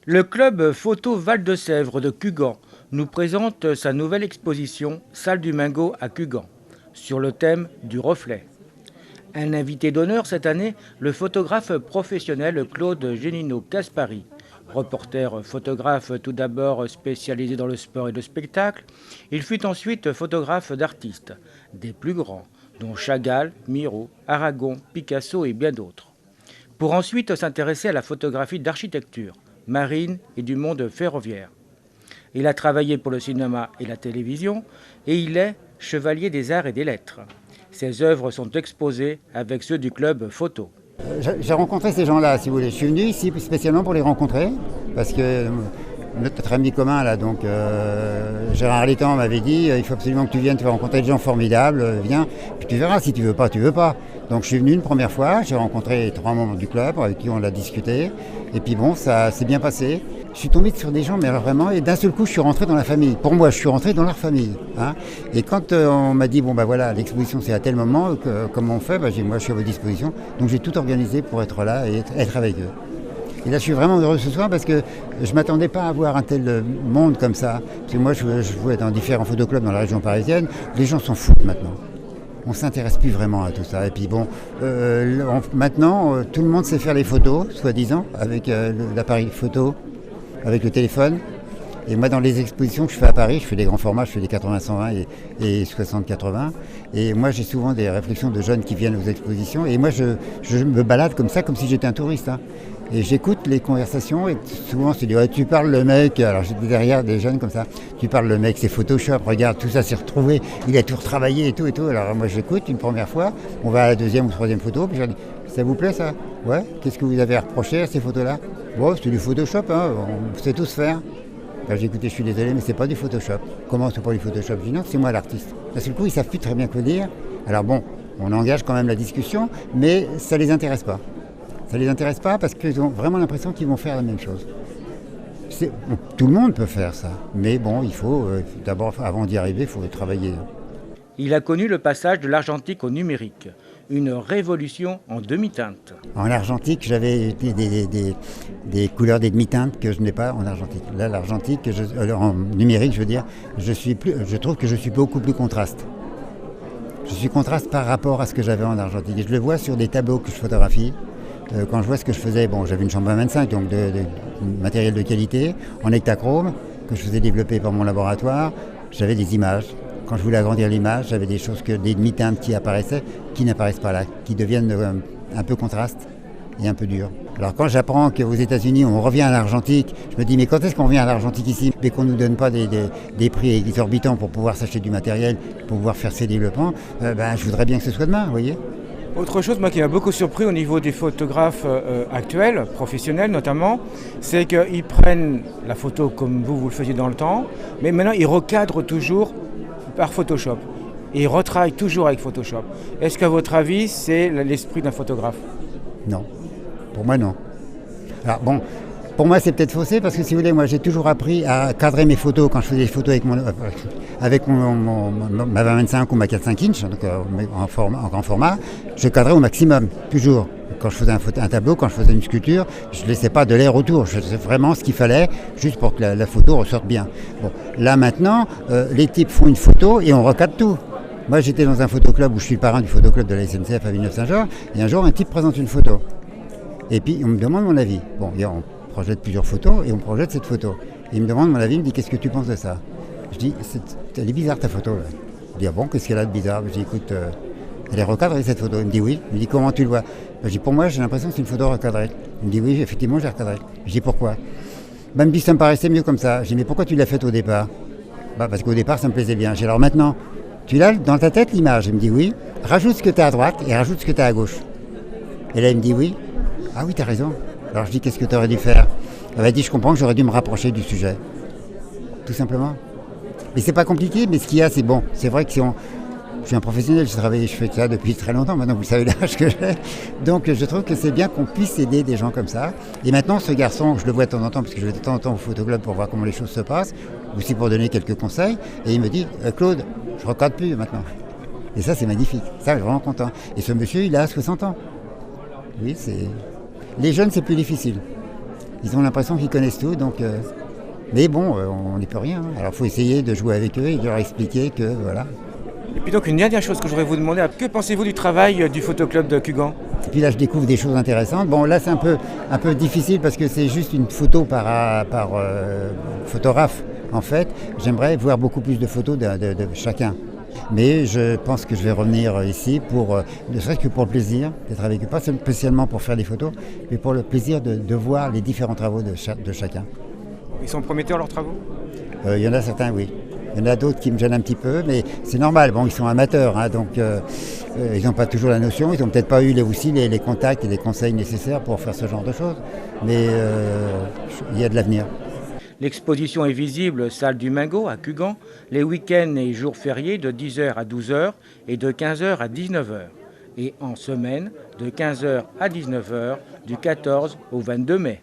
Le club photo Val-de-Sèvres de Cugand nous présente sa nouvelle exposition Salle du Mingo à Cugand, sur le thème du reflet. Un invité d'honneur cette année, le photographe professionnel Claude Génino-Caspari. Reporter photographe tout d'abord spécialisé dans le sport et le spectacle, il fut ensuite photographe d'artistes, des plus grands, dont Chagall, Miro, Aragon, Picasso et bien d'autres. Pour ensuite s'intéresser à la photographie d'architecture, marine et du monde ferroviaire. Il a travaillé pour le cinéma et la télévision et il est chevalier des arts et des lettres. Ses œuvres sont exposées avec ceux du club photo. J'ai rencontré ces gens-là, si vous voulez. Je suis venu ici spécialement pour les rencontrer, parce que notre ami commun, là, donc Gérard Létang m'avait dit il faut absolument que tu viennes, tu vas rencontrer des gens formidables, viens, puis tu verras, si tu veux pas, tu veux pas. Donc je suis venu une première fois, j'ai rencontré 3 membres du club avec qui on a discuté, et puis bon, ça s'est bien passé. Je suis tombé sur des gens, mais alors vraiment, et d'un seul coup, je suis rentré dans la famille. Pour moi, je suis rentré dans leur famille. Hein. Et quand on m'a dit, bon ben voilà, l'exposition c'est à tel moment, comment on fait, moi je suis à votre disposition. Donc j'ai tout organisé pour être là et être avec eux. Et là, je suis vraiment heureux ce soir parce que je ne m'attendais pas à voir un tel monde comme ça. Parce que moi, je jouais dans différents photoclubs dans la région parisienne. Les gens s'en foutent maintenant. On ne s'intéresse plus vraiment à tout ça. Et puis bon, maintenant, tout le monde sait faire les photos, soi-disant, avec l'appareil photo, avec le téléphone. Et moi, dans les expositions que je fais à Paris, je fais des grands formats, je fais des 80-120 et 60-80. Et moi, j'ai souvent des réflexions de jeunes qui viennent aux expositions. Et moi, je me balade comme ça, comme si j'étais un touriste. Hein. Et j'écoute les conversations et souvent, je dis, ouais, tu parles le mec, alors j'étais derrière des jeunes comme ça, tu parles le mec, c'est Photoshop, regarde, tout ça s'est retrouvé, il a tout retravaillé et tout et tout. Alors moi, j'écoute une première fois, on va à la deuxième ou troisième photo, puis je dis, ça vous plaît ça? Ouais, qu'est-ce que vous avez reproché à ces photos-là? Bon, c'est du Photoshop, hein, on sait tous faire. Ben, j'ai écouté, je suis désolé, mais c'est pas du Photoshop. Comment c'est pas du Photoshop? Je dis non, c'est moi l'artiste. D'un seul coup, ils savent plus très bien quoi dire. Alors bon, on engage quand même la discussion, mais ça les intéresse pas. Ça les intéresse pas parce qu'ils ont vraiment l'impression qu'ils vont faire la même chose. Bon, tout le monde peut faire ça, mais bon, il faut d'abord, avant d'y arriver, il faut travailler. Il a connu le passage de l'argentique au numérique, une révolution en demi-teinte. En argentique, j'avais des couleurs des demi-teintes que je n'ai pas en argentique. Là, l'argentique, en numérique, je veux dire, je trouve que je suis beaucoup plus contraste. Je suis contraste par rapport à ce que j'avais en argentique. Et je le vois sur des tableaux que je photographie. Quand je vois ce que je faisais, bon, j'avais une chambre à 25, donc de matériel de qualité, en hectachrome, que je faisais développer par mon laboratoire. J'avais des images. Quand je voulais agrandir l'image, j'avais des choses, des demi-teintes qui apparaissaient, qui n'apparaissent pas là, qui deviennent un peu contrastes et un peu durs. Alors quand j'apprends qu'aux États-Unis on revient à l'argentique, je me dis mais quand est-ce qu'on revient à l'argentique ici, mais qu'on ne nous donne pas des prix exorbitants pour pouvoir s'acheter du matériel, pour pouvoir faire ces développements, je voudrais bien que ce soit demain, vous voyez. Autre chose, moi, qui m'a beaucoup surpris au niveau des photographes actuels, professionnels notamment, c'est qu'ils prennent la photo comme vous le faisiez dans le temps, mais maintenant ils recadrent toujours par Photoshop. Et ils retravaillent toujours avec Photoshop. Est-ce qu'à votre avis, c'est l'esprit d'un photographe? Non. Pour moi, non. Alors bon, pour moi, c'est peut-être faussé parce que si vous voulez, moi, j'ai toujours appris à cadrer mes photos quand je faisais des photos avec ma 25 ou ma 4,5 inch, donc en grand format. Je cadrais au maximum, toujours. Quand je faisais un tableau, quand je faisais une sculpture, je ne laissais pas de l'air autour. Je faisais vraiment ce qu'il fallait, juste pour que la photo ressorte bien. Bon, là maintenant, les types font une photo et on recadre tout. Moi, j'étais dans un photoclub où je suis le parrain du photoclub de la SNCF à Villeneuve-Saint-Georges, et un jour, un type présente une photo. Et puis, on me demande mon avis. Bon, on projette plusieurs photos et on projette cette photo. Et il me demande mon avis, il me dit qu'est-ce que tu penses de ça? Je dis, elle est bizarre ta photo là. Je dis, ah bon, qu'est-ce qu'elle a de bizarre? Je dis, écoute, elle est recadrée cette photo. Il me dit oui. Il me dit, comment tu le vois? Je dis, pour moi, j'ai l'impression que c'est une photo recadrée. Il me dit, oui, effectivement, j'ai recadré. Je dis, pourquoi? Il me dit, ça me paraissait mieux comme ça. Je dis, mais pourquoi tu l'as faite au départ? Parce qu'au départ, ça me plaisait bien. Je dis, alors maintenant, tu l'as dans ta tête l'image? Il me dit, oui. Rajoute ce que tu as à droite et rajoute ce que tu as à gauche. Et là, il me dit, oui. Ah oui, tu as raison. Alors je dis, qu'est-ce que tu aurais dû faire? Elle m'a dit, je comprends que j'aurais dû me rapprocher du sujet. Tout simplement. Mais c'est pas compliqué, mais ce qu'il y a, c'est bon. C'est vrai que je suis un professionnel, je fais ça depuis très longtemps, maintenant vous savez l'âge que j'ai. Donc je trouve que c'est bien qu'on puisse aider des gens comme ça. Et maintenant, ce garçon, je le vois de temps en temps, parce que je vais de temps en temps au photoclub pour voir comment les choses se passent, aussi pour donner quelques conseils, et il me dit, Claude, je recadre plus maintenant. Et ça, c'est magnifique. Ça, je suis vraiment content. Et ce monsieur, il a 60 ans. Oui, c'est... Les jeunes, c'est plus difficile. Ils ont l'impression qu'ils connaissent tout, donc... mais bon, on n'y peut rien. Hein. Alors il faut essayer de jouer avec eux et de leur expliquer que voilà. Et puis donc une dernière chose que je voudrais vous demander, que pensez-vous du travail du photoclub de Cugan? Et puis là je découvre des choses intéressantes. Bon là c'est un peu difficile parce que c'est juste une photo par photographe. En fait, j'aimerais voir beaucoup plus de photos de chacun. Mais je pense que je vais revenir ici ne serait-ce que pour le plaisir d'être avec eux, pas spécialement pour faire des photos, mais pour le plaisir de voir les différents travaux de chacun. Ils sont prometteurs leurs travaux? Il y en a certains, oui. Il y en a d'autres qui me gênent un petit peu, mais c'est normal. Bon, ils sont amateurs, hein, donc ils n'ont pas toujours la notion. Ils n'ont peut-être pas eu aussi les contacts et les conseils nécessaires pour faire ce genre de choses. Mais il y a de l'avenir. L'exposition est visible salle du Mingo à Cugan, les week-ends et jours fériés de 10h à 12h et de 15h à 19h. Et en semaine de 15h à 19h du 14 au 22 mai.